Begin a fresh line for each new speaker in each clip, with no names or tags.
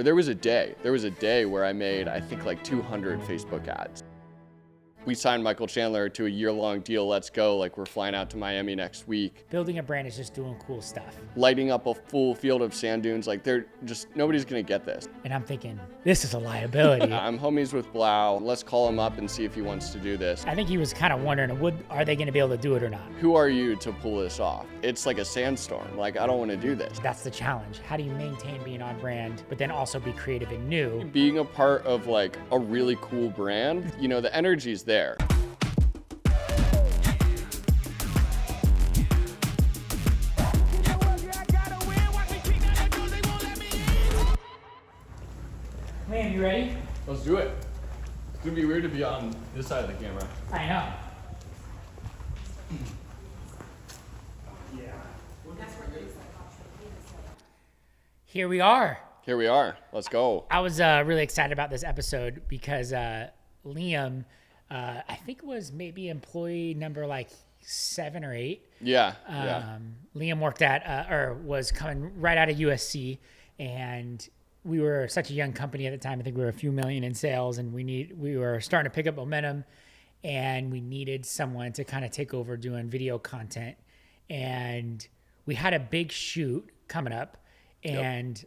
or there was a day where I made, I think, like 200 Facebook ads. We signed Michael Chandler to a year-long deal. Let's go. Like, we're flying out to Miami next week.
Building a brand is just doing cool stuff.
Lighting up a full field of sand dunes. Like, nobody's going to get this.
And I'm thinking, this is a liability.
I'm homies with Blau. Let's call him up and see if he wants to do this.
I think he was kind of wondering, are they going to be able to do it or not?
Who are you to pull this off? It's like a sandstorm. Like, I don't want to do this.
That's the challenge. How do you maintain being on brand, but then also be creative and new?
Being a part of like a really cool brand, you know, the energy's there.
Liam, you ready?
Let's do it. It's gonna be weird to be on this side of the camera.
I know. Here we are.
Here we are. Let's go.
I was really excited about this episode because Liam, I think was maybe employee number like 7 or 8.
Yeah.
Liam worked was coming right out of USC, and we were such a young company at the time. I think we were a few million in sales, and we were starting to pick up momentum, and we needed someone to kind of take over doing video content. And we had a big shoot coming up, and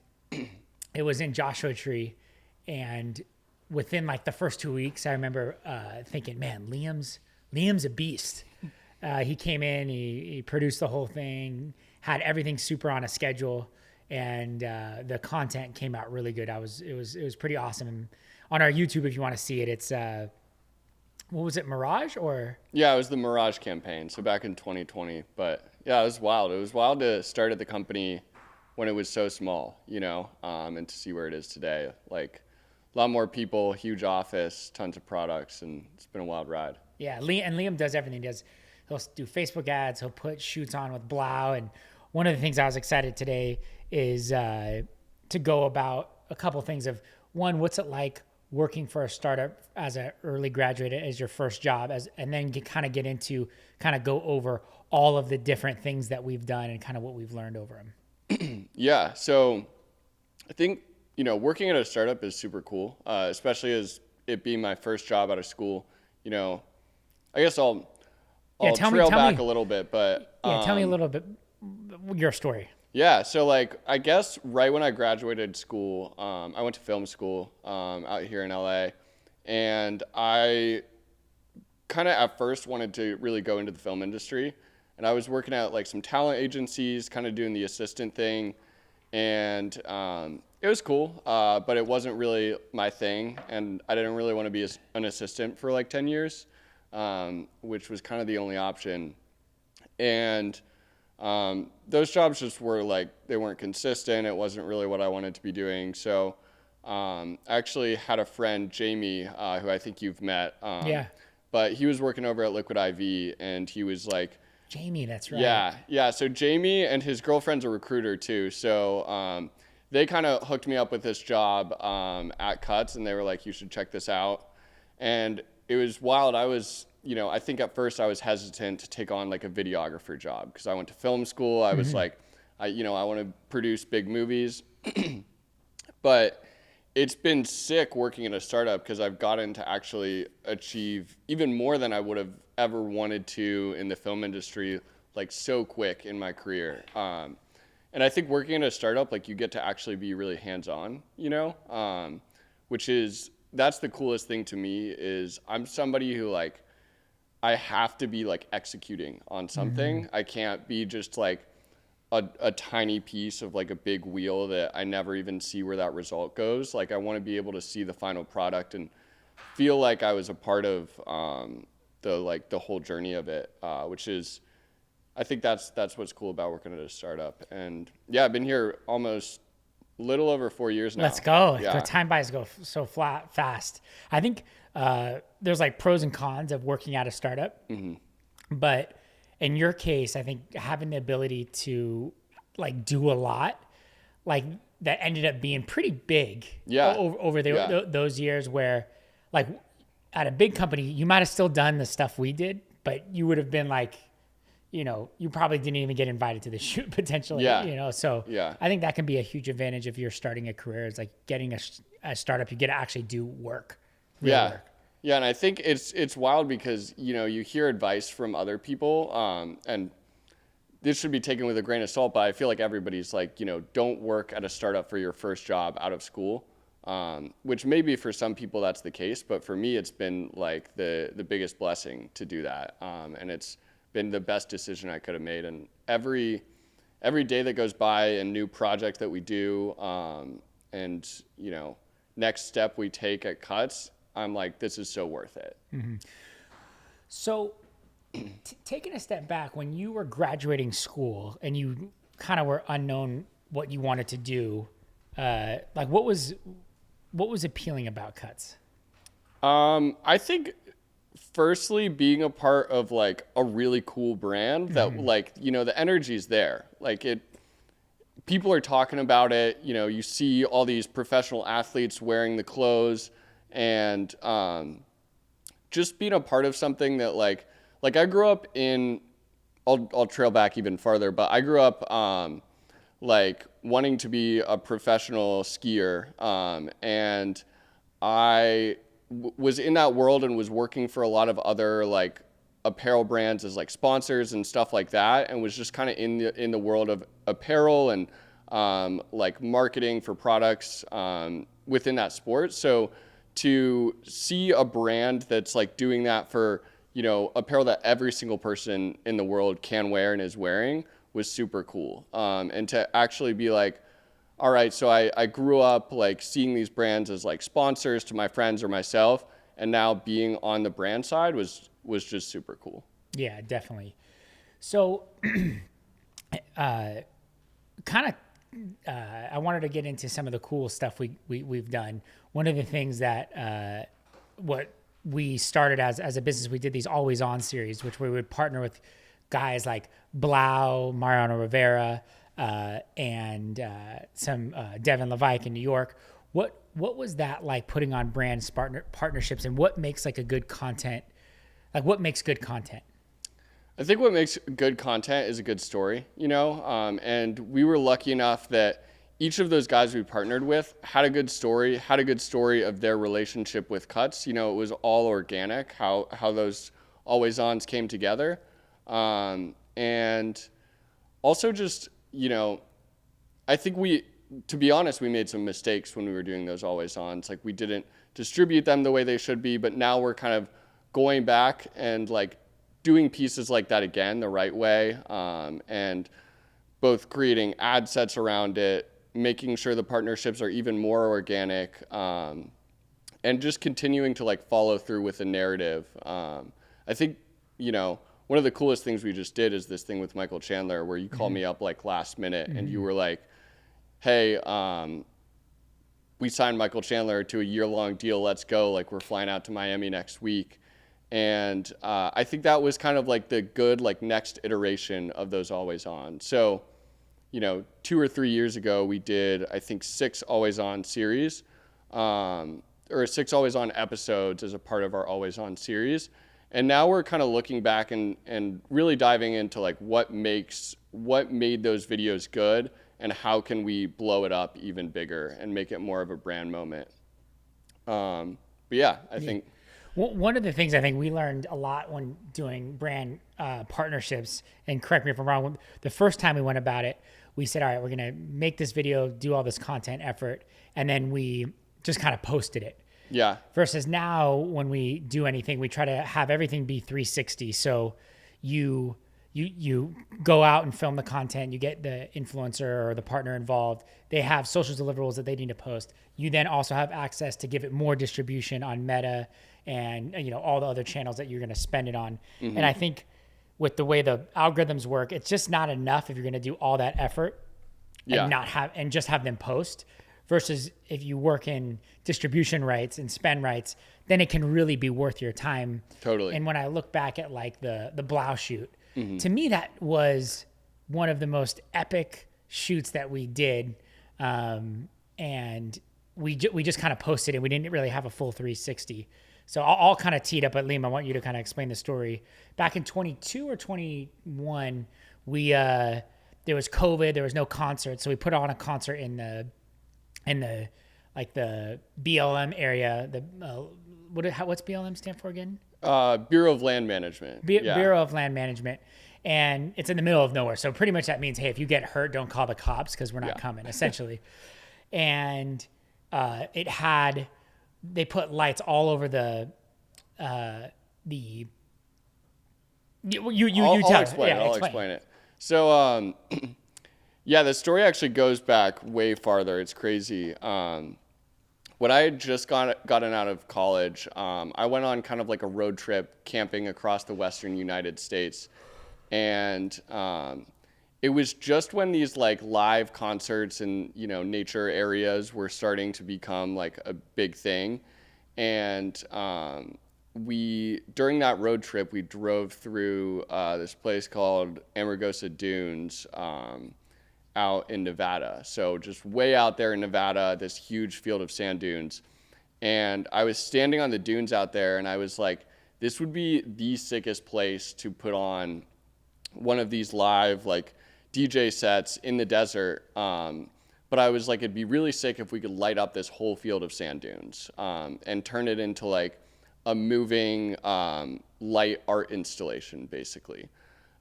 it was in Joshua Tree. And within like the first 2 weeks, I remember thinking, man, Liam's a beast. He came in, he produced the whole thing, had everything super on a schedule, and the content came out really good. It was pretty awesome. And on our YouTube, if you want to see it, it's what was it, Mirage or?
Yeah, it was the Mirage campaign. So back in 2020, but yeah, it was wild. It was wild to start at the company when it was so small, you know, and to see where it is today. Like a lot more people, huge office, tons of products, and it's been a wild ride.
Yeah, Liam does everything. He'll do Facebook ads. He'll put shoots on with Blau. And one of the things I was excited today is to go about a couple things of, one, what's it like working for a startup as an early graduate as your first job, and then get into go over all of the different things that we've done and kind of what we've learned over them.
Yeah, so I think, you know, working at a startup is super cool, especially as it being my first job out of school. You know, I guess I'll trail back a little bit, but
tell me a little bit your story.
Yeah, so like I guess right when I graduated school, I went to film school out here in LA, and I kind of at first wanted to really go into the film industry, and I was working at like some talent agencies, kind of doing the assistant thing, and it was cool, but it wasn't really my thing, and I didn't really want to be an assistant for like 10 years. Which was kind of the only option. And those jobs just were like, they weren't consistent. It wasn't really what I wanted to be doing. So I actually had a friend, Jamie, who I think you've met.
Yeah.
But he was working over at Liquid IV, and he was like...
Jamie, that's right.
Yeah. So Jamie and his girlfriend's a recruiter too. So they kind of hooked me up with this job at Cuts, and they were like, you should check this out. And it was wild. I was, you know, I think at first I was hesitant to take on like a videographer job because I went to film school. I was like, I want to produce big movies. But it's been sick working in a startup because I've gotten to actually achieve even more than I would have ever wanted to in the film industry, like so quick in my career. And I think working in a startup, like you get to actually be really hands-on, you know, that's the coolest thing to me is I'm somebody who like, I have to be like executing on something. I can't be just like a tiny piece of like a big wheel that I never even see where that result goes. Like I want to be able to see the final product and feel like I was a part of the whole journey of it, which is, I think that's what's cool about working at a startup. And yeah, I've been here almost little over 4 years now.
Let's go.
Yeah.
The time buys go so fast. I think there's like pros and cons of working at a startup. But in your case, I think having the ability to like do a lot, like that ended up being pretty big over those years where like at a big company, you might have still done the stuff we did, but you would have been like, you probably didn't even get invited to the shoot potentially.
Yeah.
So
Yeah.
I think that can be a huge advantage if you're starting a career. It's like getting a startup, you get to actually do work. Real
Yeah.
work.
Yeah, and I think it's wild because you hear advice from other people, and this should be taken with a grain of salt. But I feel like everybody's like, don't work at a startup for your first job out of school, which maybe for some people that's the case, but for me it's been like the biggest blessing to do that, and it's been the best decision I could have made. And every day that goes by, a new project that we do, and next step we take at Cuts, I'm like, this is so worth it.
Mm-hmm. So taking a step back, when you were graduating school and you kind of were unknown what you wanted to do, like what was appealing about Cuts?
I think firstly being a part of like a really cool brand that like, the energy's there. Like people are talking about it, you see all these professional athletes wearing the clothes, and just being a part of something that like I grew up in, I'll trail back even farther, but I grew up like wanting to be a professional skier, and I was in that world and was working for a lot of other like apparel brands as like sponsors and stuff like that, and was just kind of in the world of apparel and like marketing for products within that sport. So to see a brand that's like doing that for apparel that every single person in the world can wear and is wearing was super cool. And to actually be like, all right, so I grew up like seeing these brands as like sponsors to my friends or myself, and now being on the brand side was just super cool.
Yeah, definitely. So I wanted to get into some of the cool stuff we've done. One of the things that what we started as a business, we did these Always On series, which we would partner with guys like Blau, Mariano Rivera, and some Devin Levike in New York. What was that like, putting on brand partnerships, and what makes like a good content? Like, what makes good content?
I think what makes good content is a good story, and we were lucky enough that each of those guys we partnered with had a good story of their relationship with Cuts. It was all organic, how those Always Ons came together. And also just, I think to be honest, we made some mistakes when we were doing those Always Ons. Like, we didn't distribute them the way they should be, but now we're kind of going back and like doing pieces like that again the right way, and both creating ad sets around it, making sure the partnerships are even more organic, and just continuing to like follow through with the narrative. I think, one of the coolest things we just did is this thing with Michael Chandler, where you called me up like last minute, and you were like, hey, we signed Michael Chandler to a year-long deal. Let's go. Like, we're flying out to Miami next week. And I think that was kind of like the good, like, next iteration of those Always On. So, 2 or 3 years ago, we did, I think, 6 Always On series, or 6 Always On episodes as a part of our Always On series. And now we're kind of looking back and really diving into like what made those videos good, and how can we blow it up even bigger and make it more of a brand moment. But yeah, I think.
One of the things I think we learned a lot when doing brand partnerships, and correct me if I'm wrong, the first time we went about it, we said, all right, we're going to make this video, do all this content effort, and then we just kind of posted it.
Yeah.
Versus now, when we do anything, we try to have everything be 360. So you go out and film the content, you get the influencer or the partner involved. They have social deliverables that they need to post. You then also have access to give it more distribution on Meta and all the other channels that you're going to spend it on. Mm-hmm. And I think with the way the algorithms work, it's just not enough if you're going to do all that effort and just have them post. Versus if you work in distribution rights and spend rights, then it can really be worth your time.
Totally.
And when I look back at like the Blau shoot,
mm-hmm.
to me that was one of the most epic shoots that we did. And we just kind of posted it. We didn't really have a full 360. So I'll kind of tee it up, but Liam, I want you to kind of explain the story. Back in 22 or 21, we there was COVID, there was no concert, so we put on a concert in the like the BLM area. What's BLM stand for again?
Bureau of Land Management.
Bureau of Land Management. And it's in the middle of nowhere. So pretty much that means, hey, if you get hurt, don't call the cops because we're not coming, essentially. And they put lights all over the
I'll explain it. So, the story actually goes back way farther. It's crazy. When I had just gotten out of college, I went on kind of like a road trip camping across the Western United States. And it was just when these like live concerts in, nature areas were starting to become like a big thing. And during that road trip, we drove through this place called Amargosa Dunes out in Nevada. So just way out there in Nevada, this huge field of sand dunes. And I was standing on the dunes out there, and I was like, this would be the sickest place to put on one of these live like DJ sets in the desert. But I was like, it'd be really sick if we could light up this whole field of sand dunes and turn it into like a moving light art installation, basically.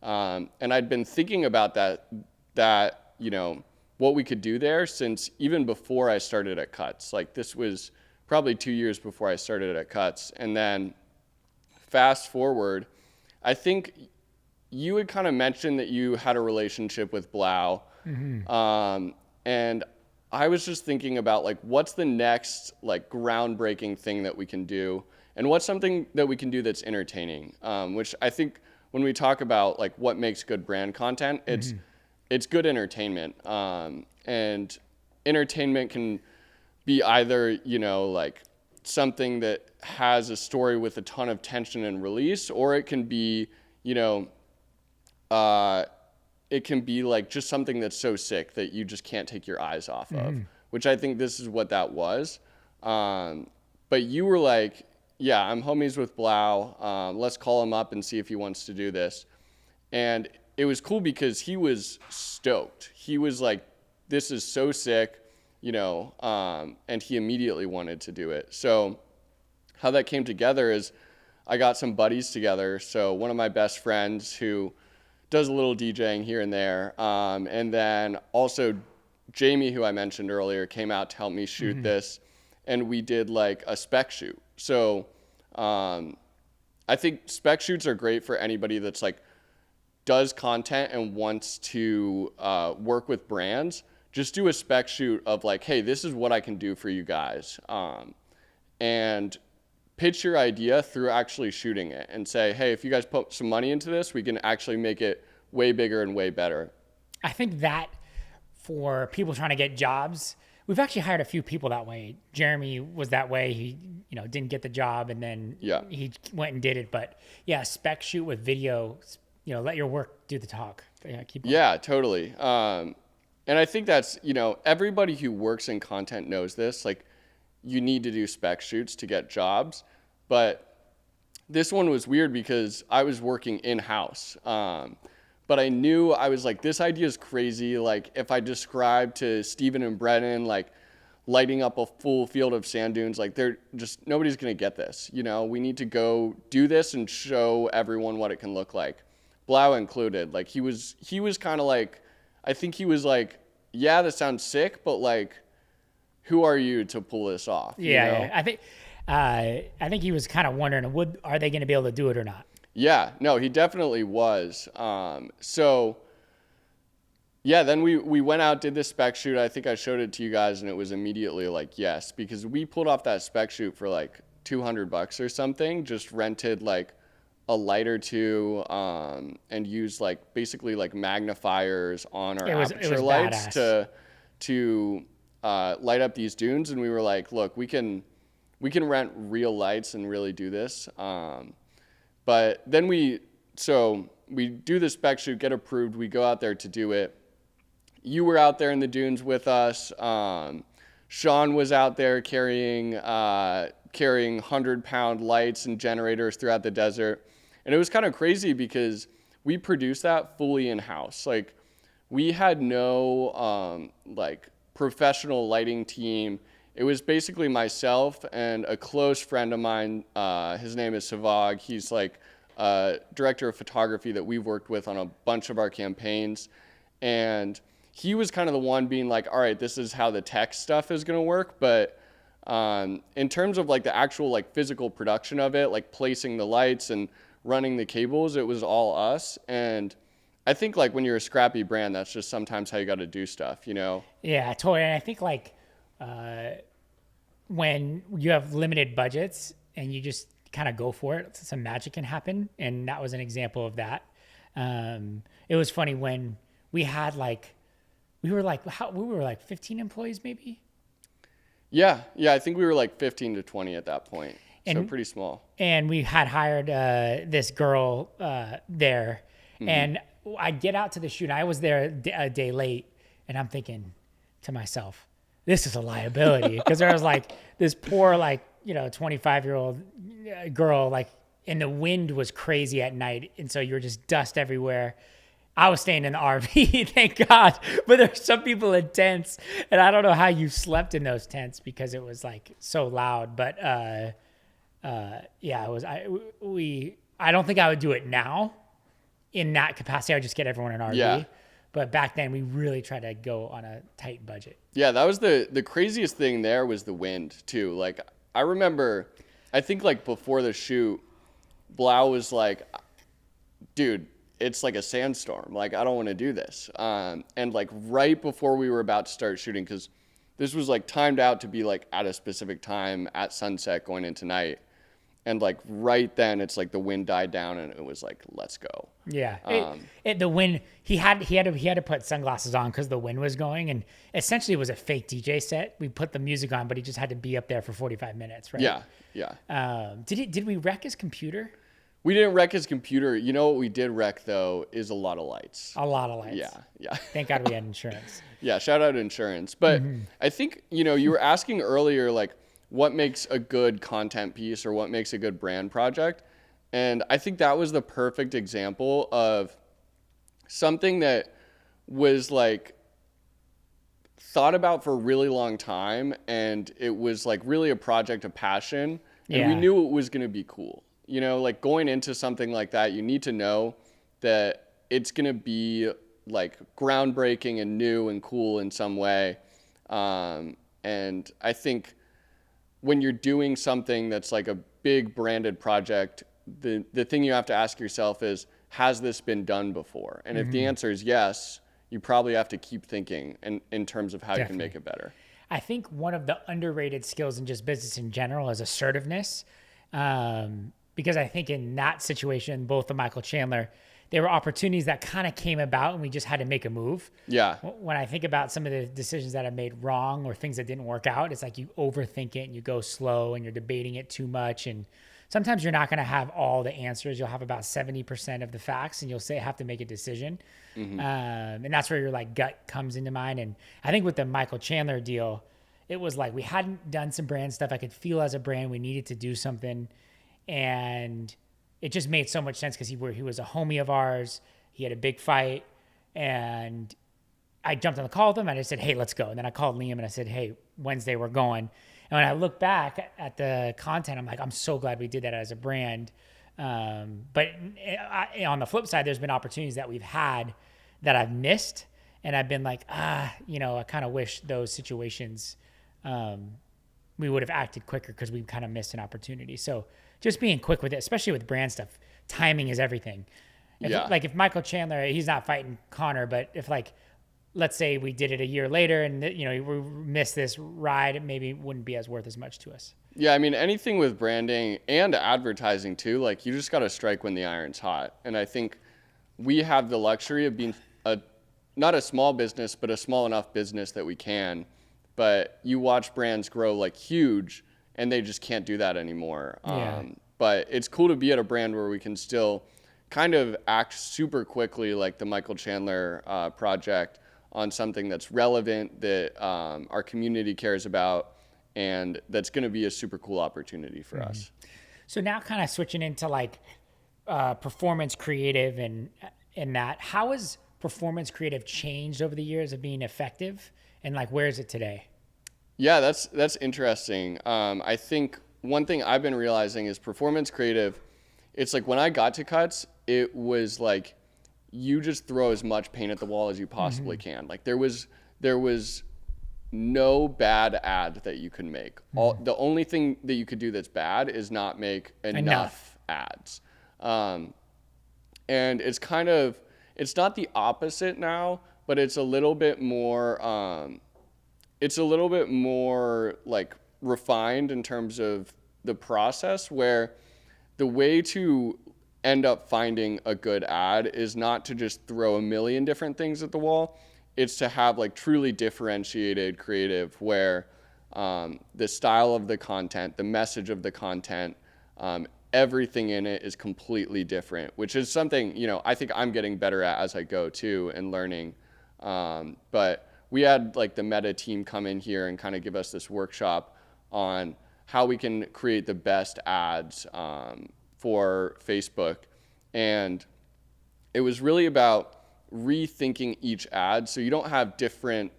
And I'd been thinking about that what we could do there since even before I started at Cuts. Like this was probably 2 years before I started at Cuts. And then fast forward, I think you had kind of mentioned that you had a relationship with Blau. Mm-hmm. And I was just thinking about like, what's the next like groundbreaking thing that we can do? And what's something that we can do that's entertaining? Which I think when we talk about like what makes good brand content, it's good entertainment. And entertainment can be either, like something that has a story with a ton of tension and release, or it can be, it can be like just something that's so sick that you just can't take your eyes off of, which I think this is what that was. But you were like, yeah, I'm homies with Blau. Let's call him up and see if he wants to do this. And it was cool because he was stoked. He was like, this is so sick, and he immediately wanted to do it. So how that came together is I got some buddies together. So one of my best friends who does a little DJing here and there. And then also Jamie, who I mentioned earlier, came out to help me shoot this. And we did like a spec shoot. So I think spec shoots are great for anybody that's like does content and wants to work with brands. Just do a spec shoot of like, hey, this is what I can do for you guys. And pitch your idea through actually shooting it and say, hey, if you guys put some money into this, we can actually make it way bigger and way better.
I think that for people trying to get jobs, we've actually hired a few people that way. Jeremy was that way. He, didn't get the job and then he went and did it. But yeah, spec shoot with video, let your work do the talk. Yeah, keep going.
Yeah, totally. And I think that's, everybody who works in content knows this. Like, you need to do spec shoots to get jobs. But this one was weird because I was working in-house. But I knew, I was like, this idea is crazy. Like, if I describe to Steven and Brennan, like, lighting up a full field of sand dunes, like, nobody's going to get this. We need to go do this and show everyone what it can look like. Blau included. Like, he was kind of like, I think he was like, yeah, that sounds sick, but like, who are you to pull this off?
Yeah. I think he was kind of wondering, are they going to be able to do it or not?
Yeah, no, he definitely was. So yeah, then we went out, did this spec shoot. I think I showed it to you guys and it was immediately like, yes, because we pulled off that spec shoot for like $200 or something, just rented like a light or two, and used like basically like magnifiers on our aperture lights to light up these dunes. And we were like, look, we can rent real lights and really do this. But then we do the spec shoot, get approved. We go out there to do it. You were out there in the dunes with us, Sean was out there carrying 100-pound lights and generators throughout the desert. And it was kind of crazy because we produced that fully in-house. Like, we had no like professional lighting team. It was basically myself and a close friend of mine. His name is Savag. He's like a director of photography that we've worked with on a bunch of our campaigns. And he was kind of the one being like, all right, this is how the tech stuff is going to work. But in terms of like the actual like physical production of it, like placing the lights and running the cables, it was all us. And I think like when you're a scrappy brand, that's just sometimes how you got to do stuff, you know?
Yeah, totally. And I think like when you have limited budgets and you just kind of go for it, some magic can happen. And that was an example of that. It was funny when we had like, we were like 15 employees maybe.
Yeah. I think we were like 15 to 20 at that point. So pretty small.
And we had hired this girl there. Mm-hmm. And I get out to the shoot. I was there a day late. And I'm thinking to myself, this is a liability. Because there was like this poor, like, 25-year-old girl, like, and the wind was crazy at night. And so you were just dust everywhere. I was staying in the RV, thank God. But there's some people in tents. And I don't know how you slept in those tents because it was like so loud. But yeah, it was. I don't think I would do it now in that capacity. I would just get everyone an RV. Yeah. But back then, we really tried to go on a tight budget.
Yeah, that was the craziest thing there was the wind, too. Like, I remember, I think, like, before the shoot, Blau was like, dude, it's like a sandstorm. Like, I don't want to do this. And, like, right before we were about to start shooting, because this was, like, timed out to be, like, at a specific time at sunset going into night. And, like, right then, it's like the wind died down, and it was like, let's go.
Yeah. The wind, he had to put sunglasses on because the wind was going, and essentially it was a fake DJ set. We put the music on, but he just had to be up there for 45 minutes, right?
Yeah.
Did we wreck his computer?
We didn't wreck his computer. You know what we did wreck, though, is a lot of lights.
A lot of lights.
Yeah.
Thank God we had insurance.
Yeah, shout out insurance. But I think, you were asking earlier, like, what makes a good content piece or what makes a good brand project. And I think that was the perfect example of something that was like thought about for a really long time. And it was like really a project of passion. And we knew it was going to be cool. Like going into something like that, you need to know that it's going to be like groundbreaking and new and cool in some way. And I think when you're doing something that's like a big branded project, the thing you have to ask yourself is, has this been done before? And if the answer is yes, you probably have to keep thinking in terms of how you can make it better.
I think one of the underrated skills in just business in general is assertiveness. Because I think in that situation, both the Michael Chandler, there were opportunities that kind of came about and we just had to make a move.
Yeah.
When I think about some of the decisions that I made wrong or things that didn't work out, it's like you overthink it and you go slow and you're debating it too much. And sometimes you're not going to have all the answers. You'll have about 70% of the facts and you'll have to make a decision. And that's where your like gut comes into mind. And I think with the Michael Chandler deal, it was like we hadn't done some brand stuff. I could feel as a brand we needed to do something. And it just made so much sense because he was a homie of ours. He had a big fight. And I jumped on the call with him and I said, hey, let's go. And then I called Liam and I said, hey, Wednesday we're going. And when I look back at the content, I'm like, I'm so glad we did that as a brand. But on the flip side, there's been opportunities that we've had that I've missed. And I've been like, I kind of wish those situations we would have acted quicker because we kind of missed an opportunity. So just being quick with it, especially with brand stuff, timing is everything. If Michael Chandler, he's not fighting Connor, but if like, let's say we did it a year later and we missed this ride, it maybe wouldn't be as worth as much to us.
Yeah, I mean, anything with branding and advertising too, like you just got to strike when the iron's hot. And I think we have the luxury of being not a small business, but a small enough business that we can. But you watch brands grow like huge and they just can't do that anymore. But it's cool to be at a brand where we can still kind of act super quickly, like the Michael Chandler project, on something that's relevant, that our community cares about, and that's going to be a super cool opportunity for us.
So now kind of switching into like performance creative and that, how has performance creative changed over the years of being effective, and like where is it today?
Yeah, that's interesting. I think one thing I've been realizing is performance creative, it's like when I got to Cuts, it was like you just throw as much paint at the wall as you possibly can. Like there was no bad ad that you could make. The only thing that you could do that's bad is not make enough ads. And it's kind of, it's not the opposite now, but it's a little bit more like refined in terms of the process, where the way to end up finding a good ad is not to just throw a million different things at the wall. It's to have like truly differentiated creative where the style of the content, the message of the content, everything in it is completely different, which is something, you know, I think I'm getting better at as I go too and learning. But we had like the Meta team come in here and kind of give us this workshop on how we can create the best ads for Facebook. And it was really about rethinking each ad, so you don't have different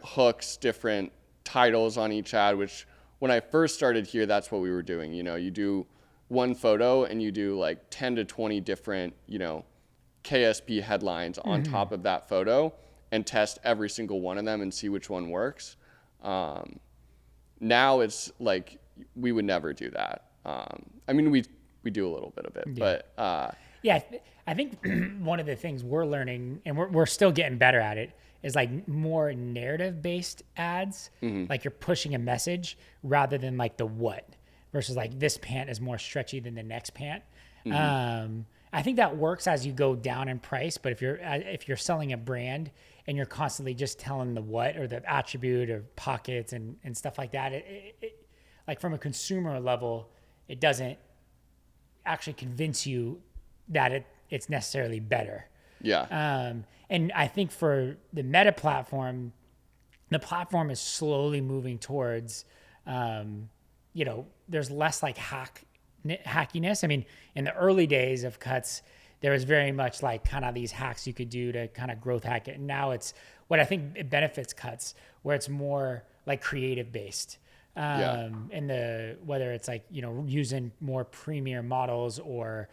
hooks, different titles on each ad, which when I first started here, that's what we were doing. You know, you do one photo and you do like 10 to 20 different, you know, KSP headlines on top of that photo and test every single one of them and see which one works. Now it's like we would never do that. I mean, we do a little bit of it, but
yeah, I think one of the things we're learning, and we're still getting better at it, is like more narrative-based ads. Like you're pushing a message rather than like the what, versus like this pant is more stretchy than the next pant. I think that works as you go down in price, but if you're selling a brand and you're constantly just telling the what or the attribute or pockets and stuff like that, it like from a consumer level, it doesn't actually convince you that it's necessarily better.
Yeah.
And I think for the Meta platform, the platform is slowly moving towards, you know, there's less like hackiness. I mean, in the early days of Cuts, there was very much like kind of these hacks you could do to kind of growth hack it. And now it's what I think it benefits Cuts, where it's more like creative based. And whether it's like, you know, using more premier models or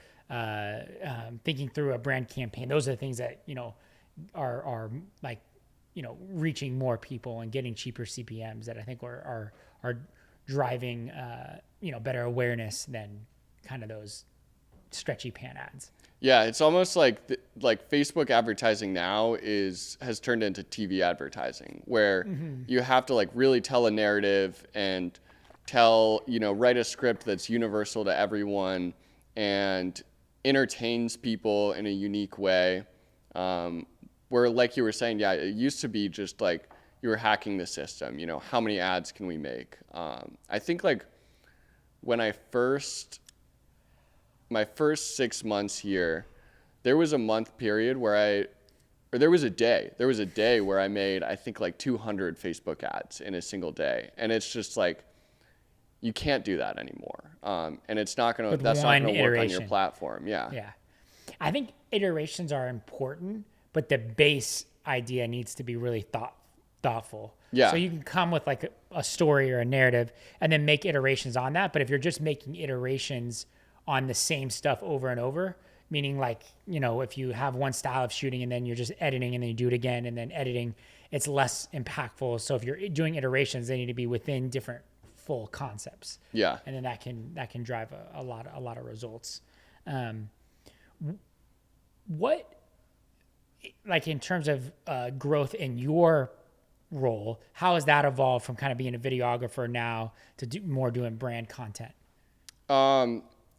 thinking through a brand campaign, those are the things that, you know, are like, you know, reaching more people and getting cheaper CPMs that I think are driving, you know, better awareness than kind of those stretchy pan ads.
Yeah, it's almost like Facebook advertising now has turned into TV advertising, where you have to like really tell a narrative and write a script that's universal to everyone and entertains people in a unique way. Where, like you were saying, yeah, it used to be just like you were hacking the system. You know, how many ads can we make? I think like when my first 6 months here, there was a month period where there was a day where I made, I think like 200 Facebook ads in a single day. And it's just like, you can't do that anymore. And that's not going to work on your platform. Yeah.
Yeah. I think iterations are important, but the base idea needs to be really thoughtful.
Yeah.
So you can come with like a story or a narrative and then make iterations on that. But if you're just making iterations on the same stuff over and over, meaning like, you know, if you have one style of shooting and then you're just editing and then you do it again and then editing, it's less impactful. So if you're doing iterations, they need to be within different full concepts.
Yeah.
And then that can drive a lot of results. What, like in terms of growth in your role, how has that evolved from kind of being a videographer now to doing brand content?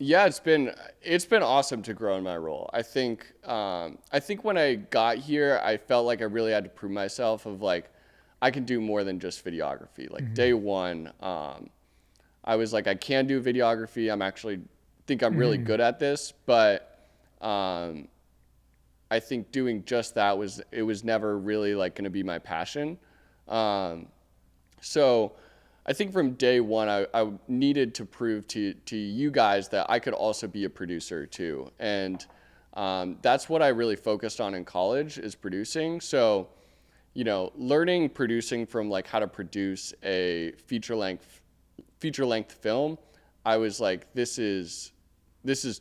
Yeah, it's been awesome to grow in my role. I think when I got here, I felt like I really had to prove myself of like, I can do more than just videography. Like day one, I was like, I can do videography. I'm really good at this, but I think doing just that was never really like going to be my passion. So I think from day one, I needed to prove to you guys that I could also be a producer too. And that's what I really focused on in college, is producing. So, you know, learning producing from like how to produce a feature length film, I was like, this is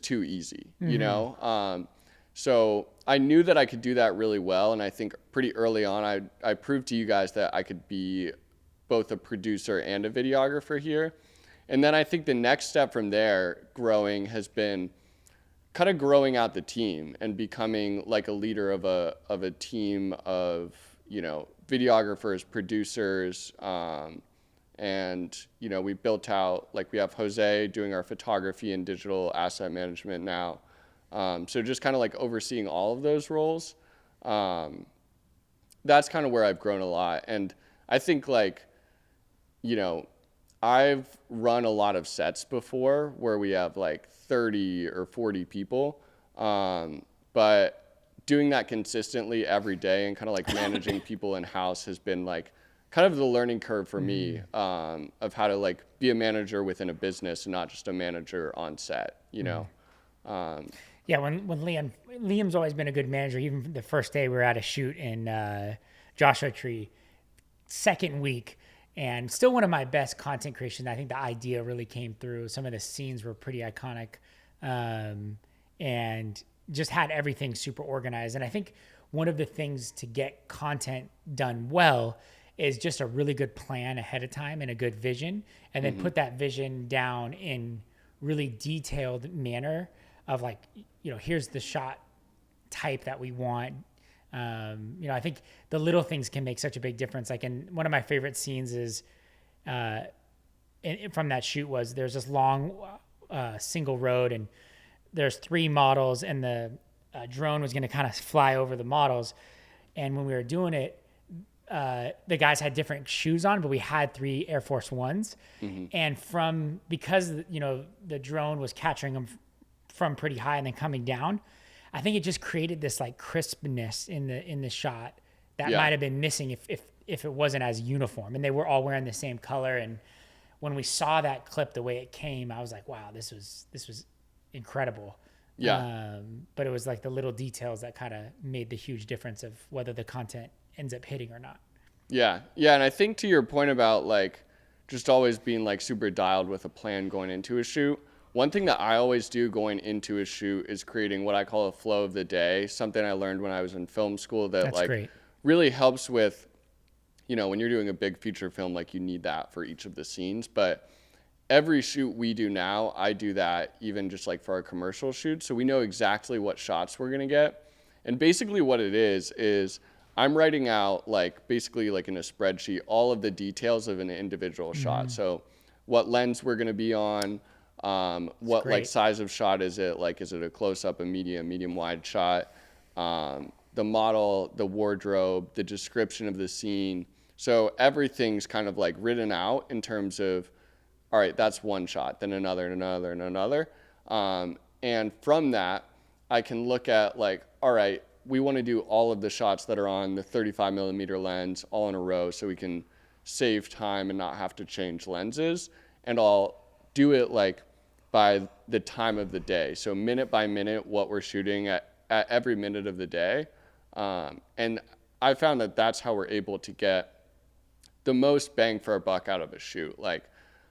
too easy, you know? So I knew that I could do that really well. And I think pretty early on, I proved to you guys that I could be both a producer and a videographer here. And then I think the next step from there growing has been kind of growing out the team and becoming like a leader of a team of, you know, videographers, producers, and, you know, we built out, like we have Jose doing our photography and digital asset management now. So just kind of like overseeing all of those roles. That's kind of where I've grown a lot. And I think like, you know, I've run a lot of sets before where we have like 30 or 40 people. But doing that consistently every day and kind of like managing people in-house has been like kind of the learning curve for me, of how to like be a manager within a business and not just a manager on set, you know?
Yeah, when Liam's always been a good manager. Even the first day we were at a shoot in Joshua Tree, second week, and still one of my best content creations. I think the idea really came through. Some of the scenes were pretty iconic, and just had everything super organized. And I think one of the things to get content done well is just a really good plan ahead of time and a good vision, and then put that vision down in really detailed manner of like, you know, here's the shot type that we want. You know, I think the little things can make such a big difference. Like, in one of my favorite scenes is from that shoot was there's this long single road, and there's 3 models, and the drone was going to kind of fly over the models. And when we were doing it, the guys had different shoes on, but we had 3 Air Force Ones. And because, you know, the drone was capturing them from pretty high and then coming down, I think it just created this like crispness in the shot that might have been missing if it wasn't as uniform, and they were all wearing the same color. And when we saw that clip the way it came, I was like, wow, this was incredible. But it was like the little details that kind of made the huge difference of whether the content ends up hitting or not.
Yeah. And I think to your point about like just always being like super dialed with a plan going into a shoot, one thing that I always do going into a shoot is creating what I call a flow of the day, something I learned when I was in film school that really helps with, you know, when you're doing a big feature film, like you need that for each of the scenes. But every shoot we do now, I do that even just like for our commercial shoots. So we know exactly what shots we're going to get. And basically what it is I'm writing out like basically like in a spreadsheet, all of the details of an individual shot. So what lens we're going to be on, what like size of shot is it? Like, is it a close up, a medium wide shot? The model, the wardrobe, the description of the scene. So everything's kind of like written out in terms of, all right, that's one shot, then another and another and another. And from that, I can look at like, all right, we want to do all of the shots that are on the 35 millimeter lens all in a row so we can save time and not have to change lenses. And I'll do it like by the time of the day. So minute by minute, what we're shooting at every minute of the day. And I found that that's how we're able to get the most bang for our buck out of a shoot. Like,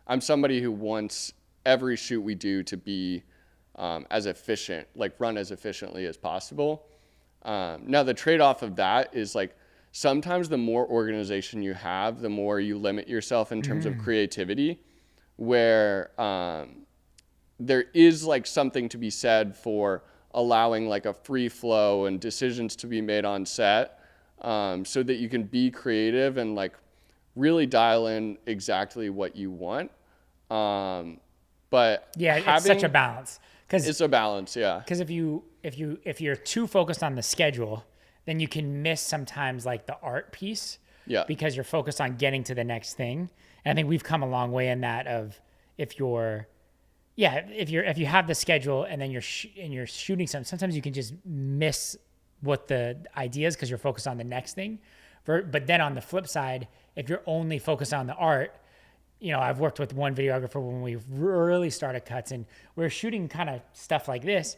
I'm somebody who wants every shoot we do to be as efficient, like run as efficiently as possible. Now the trade-off of that is like, sometimes the more organization you have, the more you limit yourself in terms of creativity, where there is like something to be said for allowing like a free flow and decisions to be made on set, so that you can be creative and like really dial in exactly what you want. But
yeah, it's such a balance.
It's a balance, yeah.
Because if you're too focused on the schedule, then you can miss sometimes like the art piece.
Yeah.
Because you're focused on getting to the next thing. And I think we've come a long way in that of if you have the schedule and then you're shooting something, sometimes you can just miss what the idea is because you're focused on the next thing. But then on the flip side, if you're only focused on the art, you know, I've worked with one videographer when we really started cuts and we are shooting kind of stuff like this.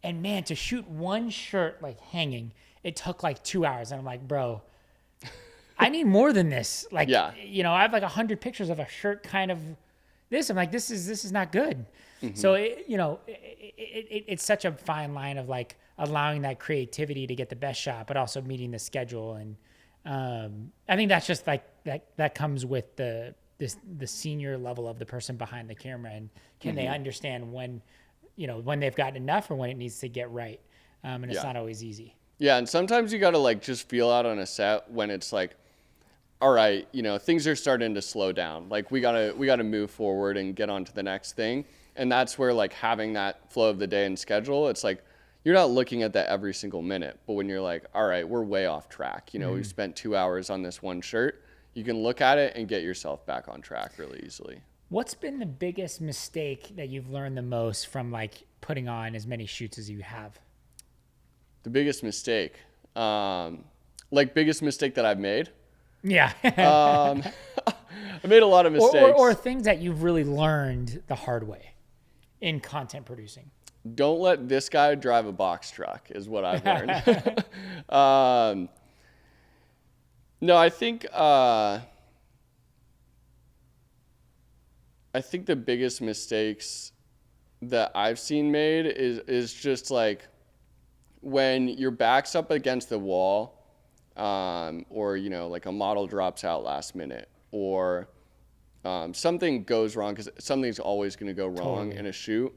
And man, to shoot one shirt like hanging, it took like 2 hours. And I'm like, bro, I need more than this. Like, you know, I have like 100 pictures of a shirt kind of this. I'm like, this is not good. So, it's such a fine line of like allowing that creativity to get the best shot, but also meeting the schedule. And I think that's just like that comes with the senior level of the person behind the camera, and can they understand when they've got enough or when it needs to get right. And it's not always easy.
Yeah. And sometimes you got to like just feel out on a set when it's like, all right, you know, things are starting to slow down. Like we gotta move forward and get on to the next thing. And that's where like having that flow of the day and schedule, it's like, you're not looking at that every single minute, but when you're like, all right, we're way off track. You know, we've spent 2 hours on this one shirt. You can look at it and get yourself back on track really easily.
What's been the biggest mistake that you've learned the most from like putting on as many shoots as you have?
The biggest mistake, biggest mistake that I've made.
Yeah.
I made a lot of mistakes.
Or things that you've really learned the hard way in content producing.
Don't let this guy drive a box truck is what I've learned. No, I think the biggest mistakes that I've seen made is just like when your back's up against the wall, or, you know, like a model drops out last minute, or something goes wrong, because something's always going to go wrong in a shoot,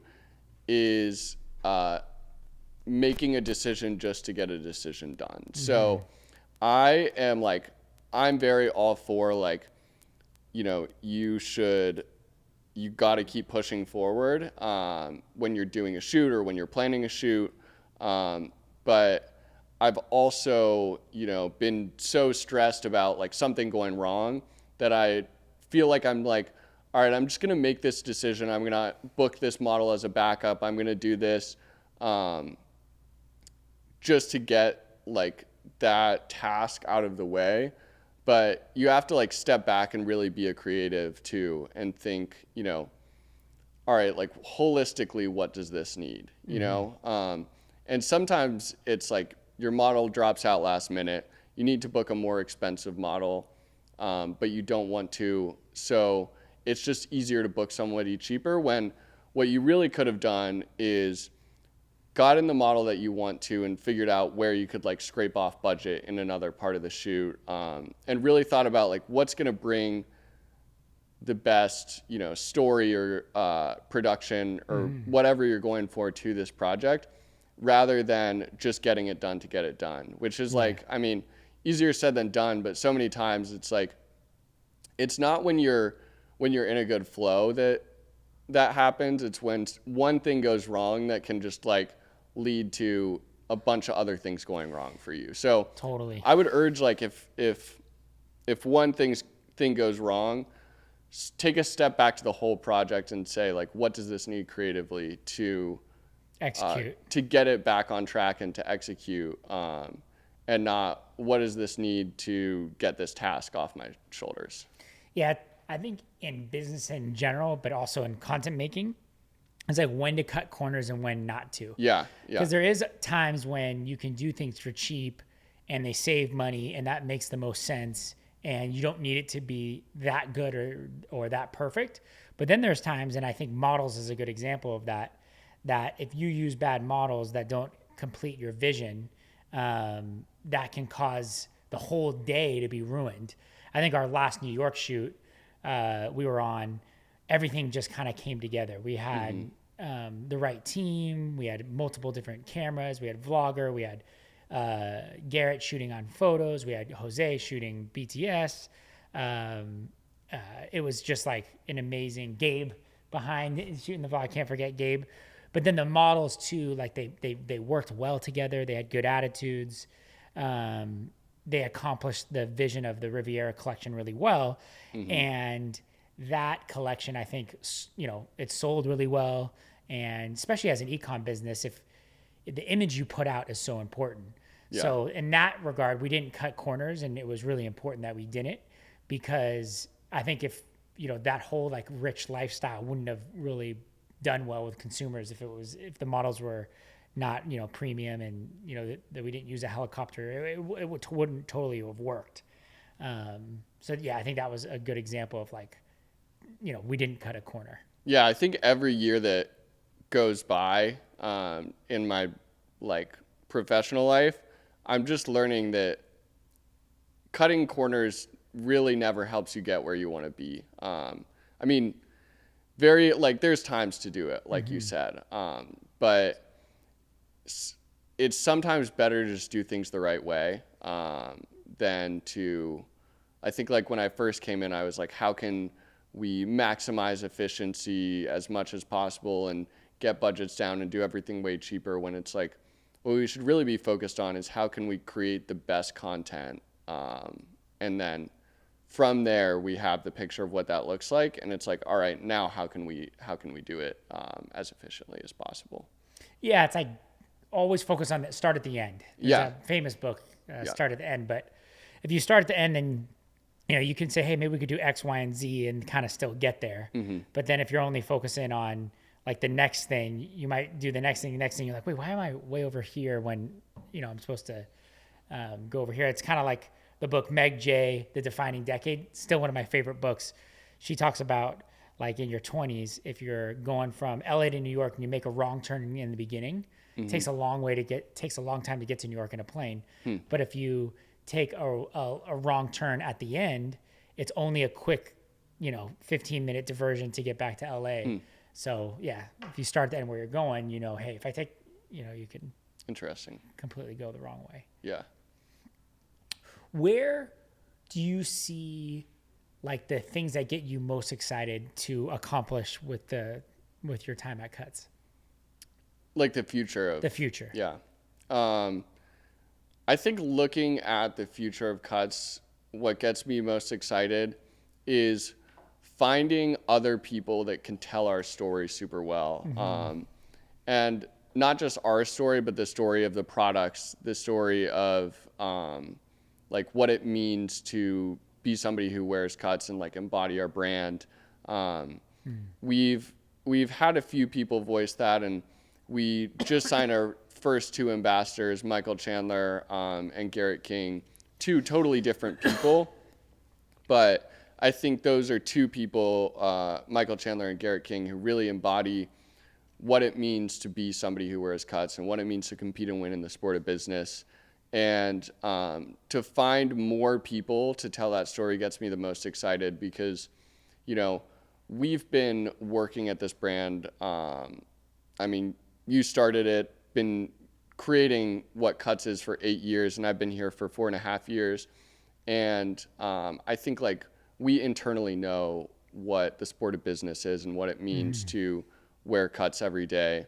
is making a decision just to get a decision done. So I'm very all for like, you know, you got to keep pushing forward when you're doing a shoot or when you're planning a shoot. But I've also, you know, been so stressed about like something going wrong that I feel like I'm like, all right, I'm just going to make this decision. I'm going to book this model as a backup. I'm going to do this just to get like that task out of the way. But you have to like step back and really be a creative too and think, you know, all right, like holistically, what does this need? You know? And sometimes it's like your model drops out last minute. You need to book a more expensive model, but you don't want to. So it's just easier to book somebody cheaper, when what you really could have done is gotten the model that you want to and figured out where you could like scrape off budget in another part of the shoot, and really thought about like what's going to bring the best, you know, story or production or whatever you're going for to this project, rather than just getting it done to get it done, which is like, I mean, easier said than done, but so many times it's like, it's not when you're in a good flow that happens. It's when one thing goes wrong that can just like lead to a bunch of other things going wrong for you. So
totally,
I would urge like if one thing goes wrong, take a step back to the whole project and say like, what does this need creatively to
execute,
to get it back on track and to execute, and not what does this need to get this task off my shoulders.
Yeah, I think in business in general, but also in content making, it's like when to cut corners and when not to.
Yeah.
Because there is times when you can do things for cheap and they save money and that makes the most sense, and you don't need it to be that good or that perfect. But then there's times, and I think models is a good example of that if you use bad models that don't complete your vision, that can cause the whole day to be ruined. I think our last New York shoot we were on, everything just kind of came together. We had the right team. We had multiple different cameras. We had vlogger. We had Garrett shooting on photos. We had Jose shooting BTS. It was just like an amazing Gabe behind shooting the vlog. I can't forget Gabe. But then the models too, like they worked well together. They had good attitudes. They accomplished the vision of the Riviera collection really well. And that collection, I think, you know, it sold really well. And especially as an e-com business, if the image you put out is so important.
Yeah.
So in that regard, we didn't cut corners, and it was really important that we didn't, because I think if, that whole like rich lifestyle wouldn't have really done well with consumers if the models were not, premium, and, that we didn't use a helicopter, it wouldn't totally have worked. So yeah, I think that was a good example of like, we didn't cut a corner.
Yeah, I think every year that goes by in my like professional life, I'm just learning that cutting corners really never helps you get where you want to be. I mean, there's times to do it, like you said, but it's sometimes better to just do things the right way than to. I think like when I first came in, I was like, how can we maximize efficiency as much as possible and get budgets down and do everything way cheaper, when it's like, what we should really be focused on is how can we create the best content, and then from there we have the picture of what that looks like, and it's like, all right, now how can we do it as efficiently as possible.
Yeah, it's like always focus on the start at the end. There's a famous book, Start at the End, but if you start at the end, then you can say, hey, maybe we could do X, Y, and Z and kind of still get there. But then if you're only focusing on like the next thing, you might do the next thing. You're like, wait, why am I way over here when, I'm supposed to go over here? It's kind of like the book Meg J, The Defining Decade, still one of my favorite books. She talks about like in your 20s, if you're going from LA to New York and you make a wrong turn in the beginning, it takes a long time to get to New York in a plane. But if you take a wrong turn at the end, it's only a quick, 15-minute diversion to get back to LA. So yeah, if you start at the end where you're going, hey, if I take, you can
Interesting.
completely go the wrong way.
Yeah.
Where do you see like the things that get you most excited to accomplish with your time at Cuts?
Like the future of
The future.
Yeah. I think looking at the future of Cuts, what gets me most excited is finding other people that can tell our story super well. And not just our story, but the story of the products, the story of like what it means to be somebody who wears Cuts and like embody our brand. We've had a few people voice that, and we just signed our first two ambassadors, Michael Chandler and Garrett King, two totally different people. But I think those are two people, Michael Chandler and Garrett King, who really embody what it means to be somebody who wears Cuts and what it means to compete and win in the sport of business. And to find more people to tell that story gets me the most excited, because, we've been working at this brand. You started it, been creating what Cuts is for 8 years, and I've been here for 4.5 years. And I think like we internally know what the sport of business is and what it means to wear Cuts every day.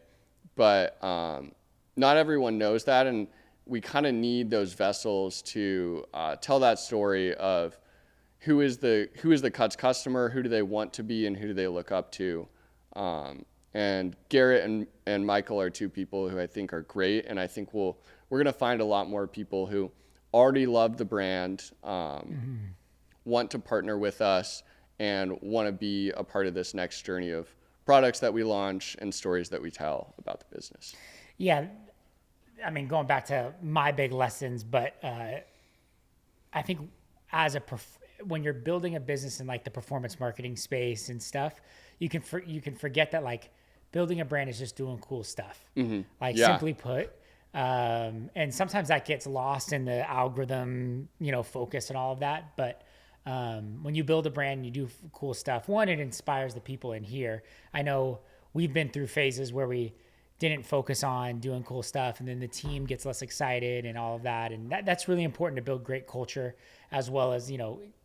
But not everyone knows that, and we kind of need those vessels to tell that story of who is the Cuts customer, who do they want to be, and who do they look up to. And Garrett and Michael are two people who I think are great, and I think we're going to find a lot more people who already love the brand, want to partner with us, and want to be a part of this next journey of products that we launch and stories that we tell about the business.
Yeah. Going back to my big lessons, but I think when you're building a business in like the performance marketing space and stuff, you can forget that like building a brand is just doing cool stuff. Simply put. And sometimes that gets lost in the algorithm, focus and all of that. But when you build a brand, you do cool stuff. One, it inspires the people in here. I know we've been through phases where we didn't focus on doing cool stuff, and then the team gets less excited and all of that. And that's really important to build great culture, as well as,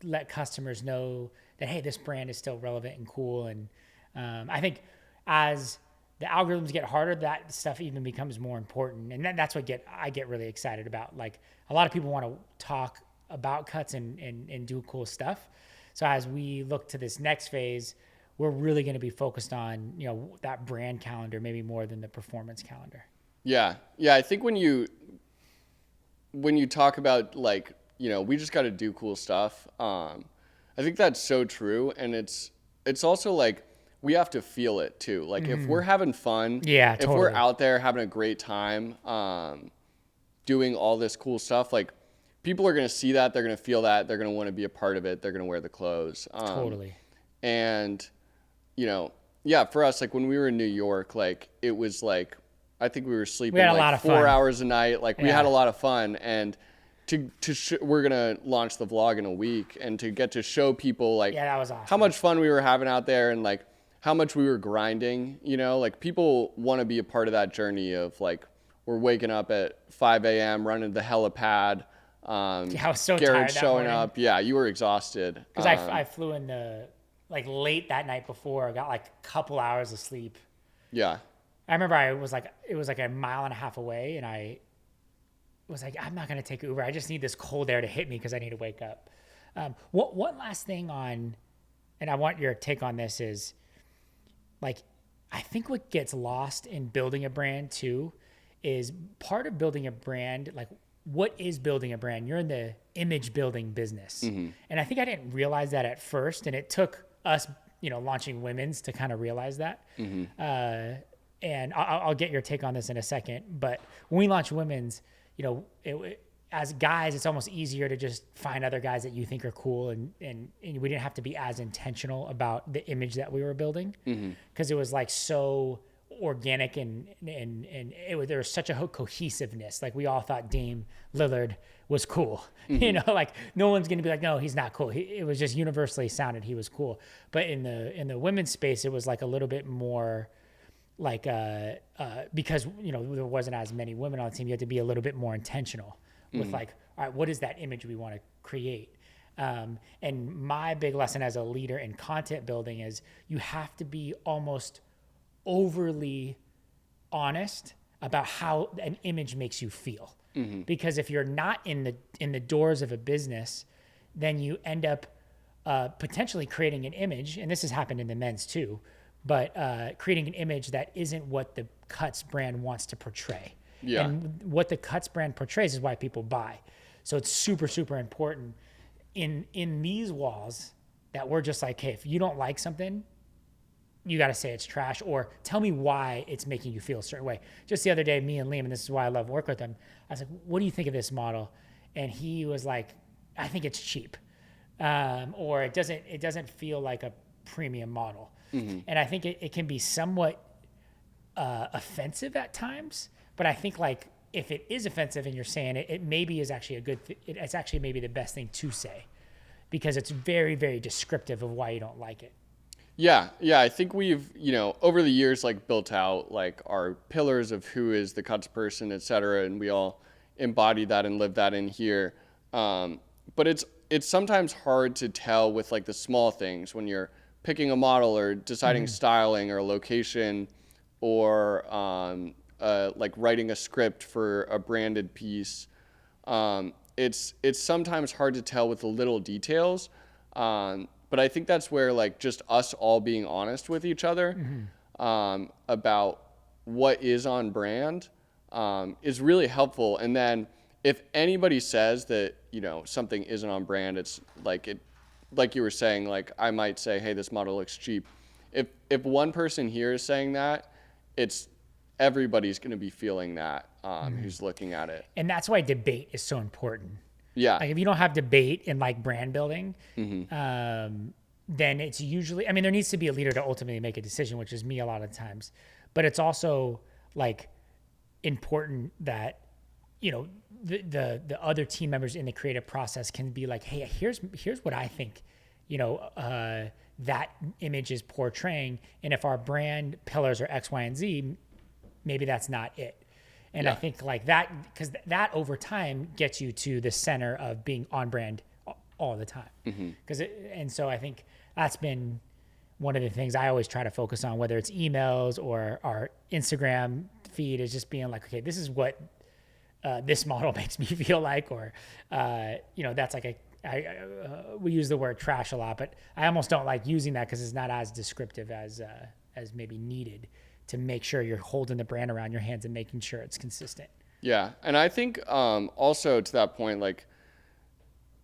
let customers know that, hey, this brand is still relevant and cool. And I think as the algorithms get harder, that stuff even becomes more important. And that's what I get really excited about. Like, a lot of people want to talk about Cuts and do cool stuff. So as we look to this next phase, we're really going to be focused on, that brand calendar, maybe more than the performance calendar.
Yeah. I think when you when you talk about like, we just got to do cool stuff. I think that's so true. And it's also like, we have to feel it too. Like if we're having fun,
Yeah,
if we're
totally.
out there having a great time, doing all this cool stuff, like people are going to see that, they're going to feel that, they're going to want to be a part of it. They're going to wear the clothes.
Totally.
And, yeah, for us, like when we were in New York, like it was like, I think we were sleeping
had a
like
lot of
4
fun.
hours a night. Like we
Yeah.
had a lot of fun. And we're going to launch the vlog in a week, and to get to show people like
Yeah, that was awesome.
how much fun we were having out there, and like how much we were grinding, like people want to be a part of that journey of like, we're waking up at 5 a.m. running the helipad.
I was so
Garrett
tired that
showing
morning.
up. Yeah, you were exhausted.
Because I flew in like late that night before. I got like a couple hours of sleep.
Yeah.
I remember it was like a mile and a half away, and I was like, I'm not going to take Uber. I just need this cold air to hit me because I need to wake up. One last thing and I want your take on this is, like, I think what gets lost in building a brand too is part of building a brand. Like, what is building a brand? You're in the image building business. And I think I didn't realize that at first. And it took us, launching Women's to kind of realize that. And I'll get your take on this in a second. But when we launched Women's, as guys, it's almost easier to just find other guys that you think are cool. And we didn't have to be as intentional about the image that we were building, because it was like so organic and there was such a cohesiveness. Like we all thought Dame Lillard was cool, like no one's going to be like, no, he's not cool. It was just universally sounded he was cool. But in the women's space, it was like a little bit more like, because, there wasn't as many women on the team, you had to be a little bit more intentional with like, all right, what is that image we want to create? And my big lesson as a leader in content building is you have to be almost overly honest about how an image makes you feel. Because if you're not in the doors of a business, then you end up potentially creating an image, and this has happened in the men's too, but creating an image that isn't what the Cuts brand wants to portray.
Yeah.
And what the Cuts brand portrays is why people buy. So it's super, super important in these walls that we're just like, hey, if you don't like something, you got to say it's trash, or tell me why it's making you feel a certain way. Just the other day, me and Liam, and this is why I love working with him, I was like, what do you think of this model? And he was like, I think it's cheap. Or it doesn't feel like a premium model. And I think it can be somewhat offensive at times, but I think like if it is offensive and you're saying it maybe is actually a good it's actually maybe the best thing to say, because it's very, very descriptive of why you don't like it.
Yeah. I think we've, over the years, like built out like our pillars of who is the Cuts person, et cetera. And we all embody that and live that in here. But it's sometimes hard to tell with like the small things when you're picking a model or deciding styling or location, or like writing a script for a branded piece. It's sometimes hard to tell with the little details. But I think that's where like just us all being honest with each other about what is on brand is really helpful. And then if anybody says that, something isn't on brand, it's like you were saying, like I might say, hey, this model looks cheap. If one person here is saying that, it's everybody's going to be feeling that who's looking at it.
And that's why debate is so important.
Yeah.
Like if you don't have debate in like brand building, then it's usually, there needs to be a leader to ultimately make a decision, which is me a lot of times. But it's also like important that, the other team members in the creative process can be like, hey, here's what I think, that image is portraying. And if our brand pillars are X, Y, and Z, maybe that's not it. And I think like that, because that over time gets you to the center of being on brand all the time. And so I think that's been one of the things I always try to focus on, whether it's emails or our Instagram feed, is just being like, okay, this is what this model makes me feel like, or, that's like we use the word trash a lot, but I almost don't like using that because it's not as descriptive as maybe needed to make sure you're holding the brand around your hands and making sure it's consistent.
Yeah. And I think also to that point, like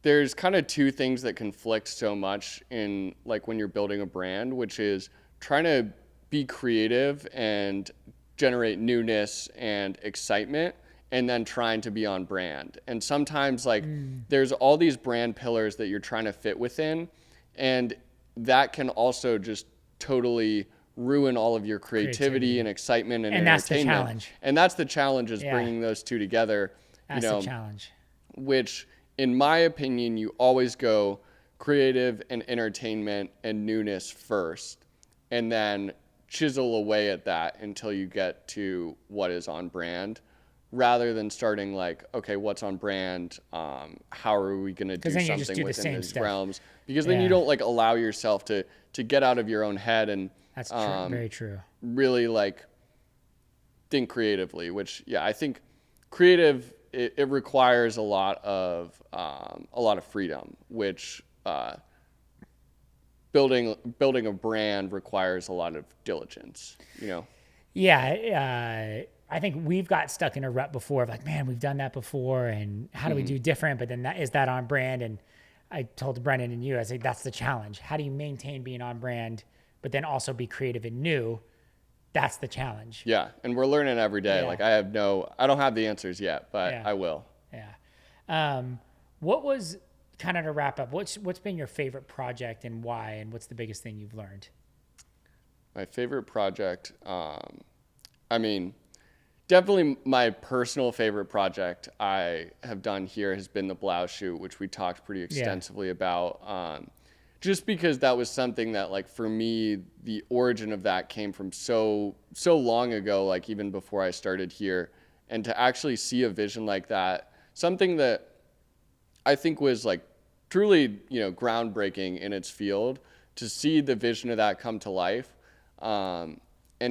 there's kind of two things that conflict so much in like when you're building a brand, which is trying to be creative and generate newness and excitement, and then trying to be on brand. And sometimes like there's all these brand pillars that you're trying to fit within, and that can also just totally ruin all of your creativity and excitement and
that's the
entertainment.
challenge.
And that's the challenge, is bringing those two together.
That's
you know,
the challenge.
which in my opinion, you always go creative and entertainment and newness first, and then chisel away at that until you get to what is on brand, rather than starting like, okay, what's on brand? How are we going to do something within these realms? Because then you don't like allow yourself to get out of your own head and
that's true. Very true.
Really like think creatively, which I think creative, it requires a lot of freedom, which building a brand requires a lot of diligence, you know?
Yeah. I think we've got stuck in a rut before of like, man, we've done that before, and how do we do different? But then is that on brand? And I told Brendan and you, I say, that's the challenge. How do you maintain being on brand, but then also be creative and new? That's the challenge.
Yeah. And we're learning every day.
Yeah.
Like I don't have the answers yet, but I will.
Yeah. What was, kind of to wrap up, what's been your favorite project and why, and what's the biggest thing you've learned?
My favorite project, I mean, definitely my personal favorite project I have done here has been the blouse shoot, which we talked pretty extensively about. Just because that was something that, like, for me, the origin of that came from so long ago, like even before I started here, and to actually see a vision like that, something that I think was like truly, groundbreaking in its field, to see the vision of that come to life, and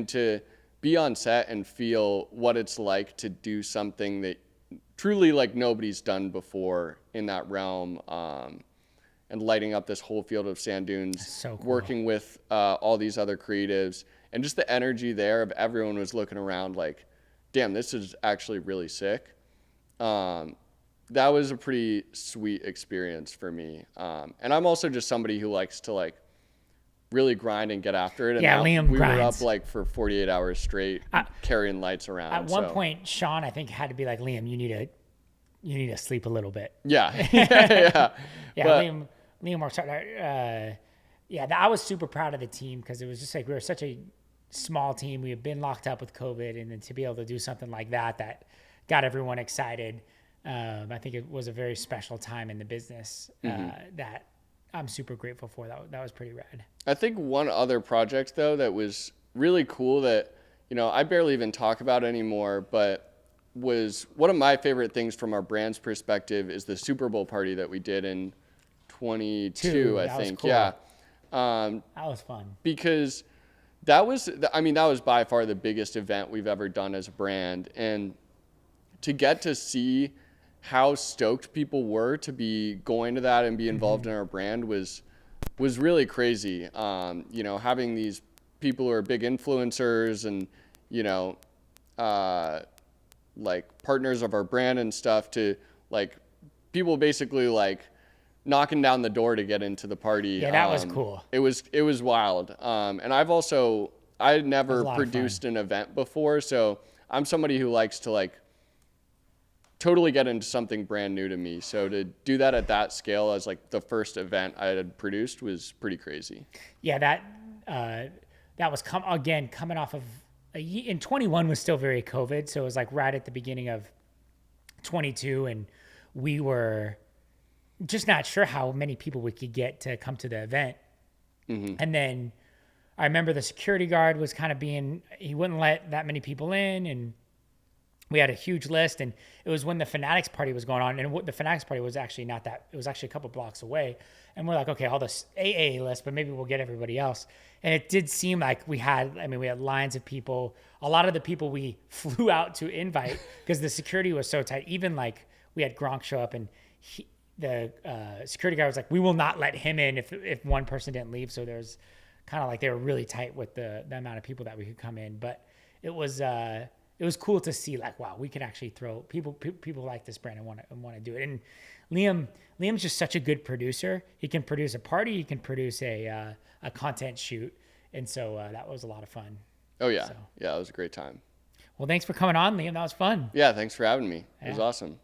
to be on set and feel what it's like to do something that truly like nobody's done before in that realm, and lighting up this whole field of sand dunes,
so cool.
Working with all these other creatives, and just the energy there of everyone was looking around like, damn, this is actually really sick. That was a pretty sweet experience for me. And I'm also just somebody who likes to like really grind and get after it. And
Liam
we
grinds.
were up like for 48 hours straight, carrying lights around.
At one point, Sean, I think, had to be like, Liam, you need to sleep a little bit.
Yeah.
Yeah,
But,
Liam works hard. I was super proud of the team, because it was just like we were such a small team. We had been locked up with COVID, and then to be able to do something like that got everyone excited. I think it was a very special time in the business that I'm super grateful for. That was pretty rad.
I think one other project though that was really cool that, I barely even talk about anymore, but was one of my favorite things from our brand's perspective, is the Super Bowl party that we did in 22, I think.
Cool.
Yeah.
That was fun.
Because that was by far the biggest event we've ever done as a brand. And to get to see how stoked people were to be going to that and be involved in our brand was really crazy. Having these people who are big influencers and, like partners of our brand and stuff, to like people basically like knocking down the door to get into the party.
Yeah, that was cool.
It was wild. And I never produced an event before, so I'm somebody who likes to like totally get into something brand new to me. So to do that at that scale as like the first event I had produced was pretty crazy.
Yeah, that was coming off of in 21 was still very COVID, so it was like right at the beginning of 22, and we were just not sure how many people we could get to come to the event. And then I remember the security guard was kind of he wouldn't let that many people in, and we had a huge list, and it was when the Fanatics party was going on, and the Fanatics party was actually not that, it was actually a couple blocks away, and we're like, okay, all this AA list, but maybe we'll get everybody else. And it did seem like we had lines of people. A lot of the people we flew out to invite, because the security was so tight. Even like we had Gronk show up, and the security guy was like, we will not let him in if one person didn't leave. So there's kind of like, they were really tight with the amount of people that we could come in. But it was it was cool to see like, wow, we can actually throw people like this brand and want to do it. And Liam's just such a good producer. He can produce a party, he can produce a content shoot, and so that was a lot of fun.
Oh yeah, yeah, it was a great time.
Well, thanks for coming on, Liam. That was fun.
Yeah, thanks for having me. It was awesome.